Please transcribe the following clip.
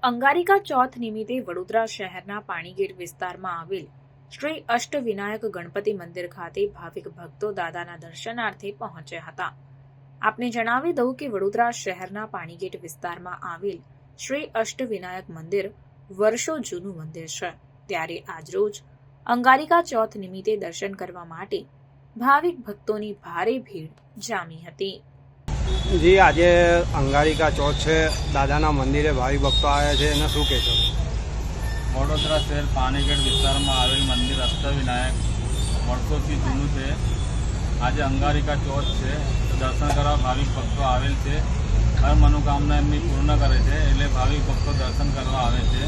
અંગારિકા ચોથ નિમિત્તે વડોદરા શહેરના પાણીગેટ વિસ્તારમાં આવેલ શ્રી અષ્ટવિનાયક ગણપતિ મંદિર ખાતે ભાવિક ભક્તો દાદાના દર્શનાર્થે પહોંચ્યા હતા. આપને જણાવી દઉં કે વડોદરા શહેરના પાણીગેટ વિસ્તારમાં આવેલ શ્રી અષ્ટવિનાયક મંદિર વર્ષો જૂનું મંદિર છે. ત્યારે આજરોજ અંગારિકા ચોથ નિમિત્તે દર્શન કરવા માટે ભાવિક ભક્તોની ભારે ભીડ જામી હતી. જી, આજે અંગારિકા ચોથ છે. દાદાના મંદિરે ભાવિક ભક્તો આવ્યા છે. એને શું કહેશો? વડોદરા શહેર પાણીગેટ વિસ્તારમાં આવેલ મંદિર અષ્ટવિનાયક વર્ષોથી જૂનું છે. આજે અંગારિકા ચોથ છે, તો દર્શન કરવા ભાવિક ભક્તો આવેલ છે. હર મનોકામના એમની પૂર્ણ કરે છે, એટલે ભાવિક ભક્તો દર્શન કરવા આવે છે.